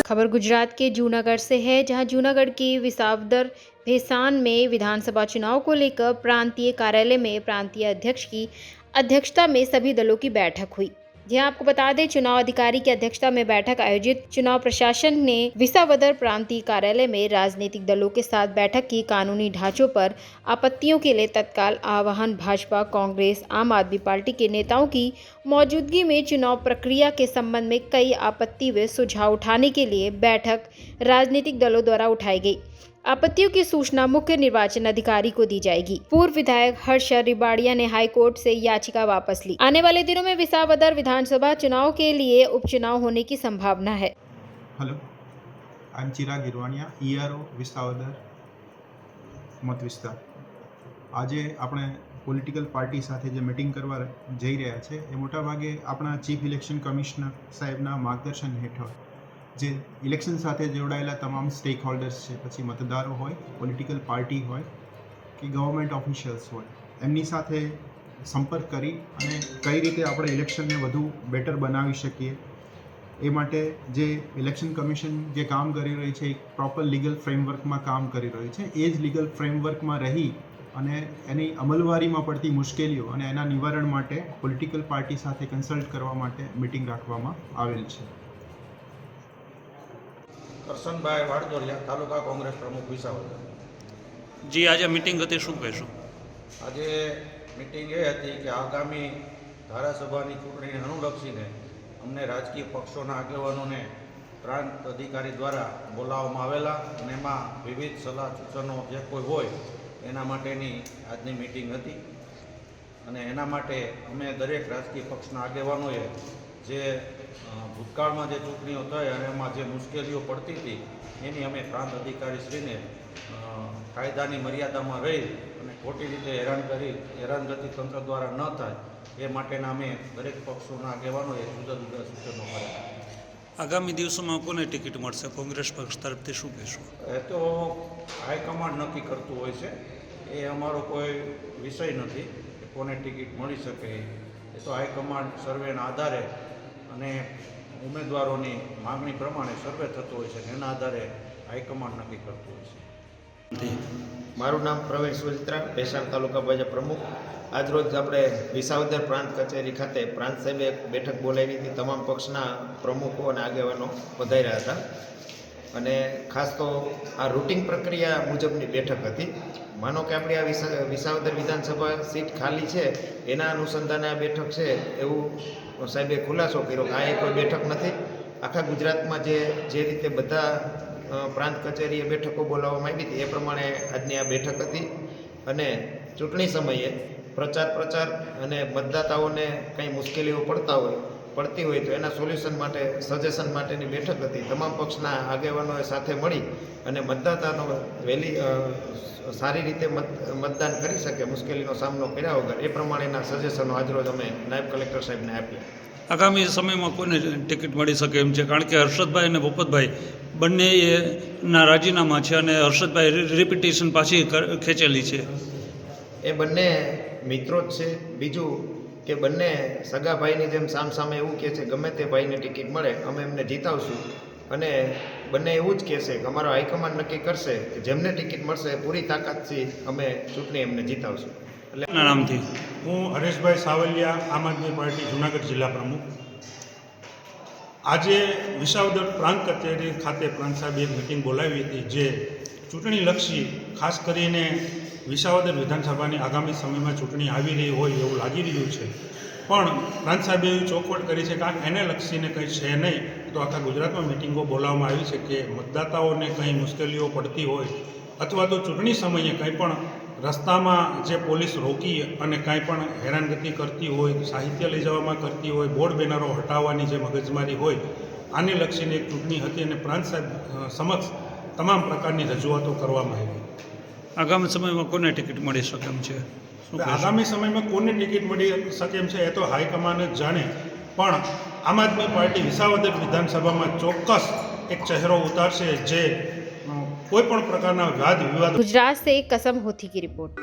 खबर गुजरात के जूनागढ़ से है, जहां जूनागढ़ की विसावदर भेसान में विधानसभा चुनाव को लेकर प्रांतीय कार्यालय में प्रांतीय अध्यक्ष की अध्यक्षता में सभी दलों की बैठक हुई। जहां आपको बता दें, चुनाव अधिकारी की अध्यक्षता में बैठक आयोजित चुनाव प्रशासन ने विसावदर प्रांतीय कार्यालय में राजनीतिक दलों के साथ बैठक की। कानूनी ढांचों पर आपत्तियों के लिए तत्काल आह्वान। भाजपा, कांग्रेस, आम आदमी पार्टी के नेताओं की मौजूदगी में चुनाव प्रक्रिया के संबंध में कई आपत्ति व सुझाव उठाने के लिए बैठक राजनीतिक दलों द्वारा उठाई गई। आपत्तियों की सूचना मुख्य निर्वाचन अधिकारी को दी जाएगी। पूर्व विधायक हर्ष रिबाड़िया ने हाईकोर्ट से याचिका वापस ली। आने वाले दिनों में विसावदर विधानसभा चुनाव के लिए उपचुनाव होने की संभावना है। Hello, I am Chirag Girvaniya, ERO Visavadar मत विस्तार। આજે આપણે પોલિટિકલ પાર્ટી સાથે જે મીટિંગ કરવા જઈ રહ્યા છે એ મોટાભાગે આપણા ચીફ ઇલેક્શન કમિશનર સાહેબના માર્ગદર્શન હેઠળ જે ઇલેક્શન સાથે જોડાયેલા તમામ સ્ટેક હોલ્ડર્સ છે, પછી મતદારો હોય, પોલિટિકલ પાર્ટી હોય કે ગવર્મેન્ટ ઓફિશિયલ્સ હોય, એમની સાથે સંપર્ક કરી અને કઈ રીતે આપણે ઇલેક્શનને વધુ બેટર બનાવી શકીએ એ માટે જે ઇલેક્શન કમિશન જે કામ કરી રહી છે એક પ્રોપર લીગલ ફ્રેમવર્કમાં કામ કરી રહ્યું છે, એ જ લીગલ ફ્રેમવર્કમાં રહી અને એની અમલવારીમાં પડતી મુશ્કેલીઓ અને એના નિવારણ માટે પોલિટિકલ પાર્ટી સાથે કન્સલ્ટ કરવા માટે મીટિંગ રાખવામાં આવેલ છે। કરશનભાઈ વાડદોરિયા, તાલુકા કોંગ્રેસ પ્રમુખ વિસાવદર। જી, આજે મીટિંગ હતી, શું કહેશો? આજે મીટિંગ એ હતી કે આગામી ધારાસભાની ચૂંટણીને અનુલક્ષીને અમને રાજકીય પક્ષોના આગેવાનોને પ્રાંત અધિકારી દ્વારા બોલાવવામાં આવેલા અને એમાં વિવિધ સલાહ સૂચનો જે કોઈ હોય એના માટેની આજની મીટિંગ હતી અને એના માટે અમે દરેક રાજકીય પક્ષના આગેવાનોએ જે ભૂતકાળમાં જે ચૂંટણીઓ થઈ અને એમાં જે મુશ્કેલીઓ પડતી હતી એની અમે પ્રાંત અધિકારીશ્રીને કાયદાની મર્યાદામાં રહી અને ખોટી રીતે હેરાનગતિ તંત્ર દ્વારા ન થાય એ માટેના અમે દરેક પક્ષોના આગેવાનોએ જુદા જુદા સૂચનો કર્યા। આગામી દિવસોમાં કોને ટિકિટ મળશે? કોંગ્રેસ પક્ષ તરફથી શું કહેશો? એ તો હાઈકમાન્ડ નક્કી કરતું હોય છે, એ અમારો કોઈ વિષય નથી કે કોને ટિકિટ મળી શકે। એ તો હાઈકમાન્ડ સર્વેના આધારે અને ઉમેદવારોની માગણી પ્રમાણે સર્વે થતો હોય છે, એના આધારે હાઈકમાન્ડ નક્કી કરતું હોય છે। મારું નામ પ્રવીણ સુજિત્રા, ભેસાણ તાલુકા ભાજપ પ્રમુખ। આજરોજ આપણે વિસાવદર પ્રાંત કચેરી ખાતે પ્રાંત સાહેબે એક બેઠક બોલાવી હતી। તમામ પક્ષના પ્રમુખો અને આગેવાનો પધાર્યા હતા અને ખાસ તો આ રૂટિંગ પ્રક્રિયા મુજબની બેઠક હતી। માનો કે આપણી આ વિસાવદર વિધાનસભા સીટ ખાલી છે, એના અનુસંધાને આ બેઠક છે એવું સાહેબે ખુલાસો કર્યો કે આ કોઈ બેઠક નથી। આખા ગુજરાતમાં જે રીતે બધા પ્રાંત કચેરીએ બેઠકો બોલાવવામાં આવી હતી એ પ્રમાણે આજની આ બેઠક હતી અને ચૂંટણી સમયે પ્રચાર અને મતદાતાઓને કંઈ મુશ્કેલીઓ પડતી હોય તો એના સોલ્યુશન માટે સજેશન માટેની બેઠક હતી। તમામ પક્ષના આગેવાનોએ સાથે મળી અને મતદાતાનો સારી રીતે મતદાન કરી શકે, મુશ્કેલીનો સામનો કર્યા વગર એ પ્રમાણેના સજેશનો આજરોજ અમે નાયબ કલેક્ટર સાહેબને આપ્યા। આગામી સમયમાં કોને ટિકિટ મળી શકે એમ છે? કારણ કે હર્ષદભાઈ અને ભૂપતભાઈ બંનેના રાજીનામા છે અને હર્ષદભાઈ રિપિટેશન પાછી ખેંચેલી છે। એ બંને મિત્રો જ છે। બીજું કે બંને સગા ભાઈની જેમ સામે એવું કહે છે ગમે તે ભાઈને ટિકિટ મળે અમે એમને જીતાવશું અને બંને એવું જ કહેશે કે અમારો હાઈકમાન્ડ નક્કી કરશે કે જેમને ટિકિટ મળશે પૂરી તાકાતથી અમે ચૂંટણી એમને જીતાવશું। એટલે નામથી હું હરેશભાઈ સાવલિયા, આમ આદમી પાર્ટી જૂનાગઢ જિલ્લા પ્રમુખ। આજે વિસાવદર પ્રાંત કચેરી ખાતે પ્રાંત સાહેબે એક મિટિંગ બોલાવી હતી જે ચૂંટણીલક્ષી, ખાસ કરીને વિસાવદર વિધાનસભાની આગામી સમયમાં ચૂંટણી આવી રહી હોય એવું લાગી રહ્યું છે, પણ પ્રાંત સાહેબે એવી ચોખવટ કરી છે કે એને લક્ષીને કંઈ છે નહીં તો આખા ગુજરાતમાં મિટિંગો બોલાવવામાં આવી છે કે મતદાતાઓને કંઈ મુશ્કેલીઓ પડતી હોય અથવા તો ચૂંટણી સમયે કંઈ પણ રસ્તામાં જે પોલીસ રોકી અને કાંઈ પણ હેરાનગતિ કરતી હોય, સાહિત્ય લઈ જવામાં કરતી હોય, બોર્ડ બેનરો હટાવવાની જે મગજમારી હોય, આને લક્ષીને એક ચૂંટણી હતી અને પ્રાંત સાહેબ સમક્ષ તમામ પ્રકારની રજૂઆતો કરવામાં આવી। આગામી સમયમાં કોને ટિકિટ મળી શકે એમ છે? આગામી સમયમાં કોને ટિકિટ મળી શકે એમ છે એ તો હાઈકમાન્ડ જ જાણે, પણ આમ આદમી પાર્ટી વિસાવદર વિધાનસભામાં ચોક્કસ એક ચહેરો ઉતારશે જે કોઈ પણ પ્રકારના વાદ વિવાદ। गुजरात से कसम होती की रिपोर्ट।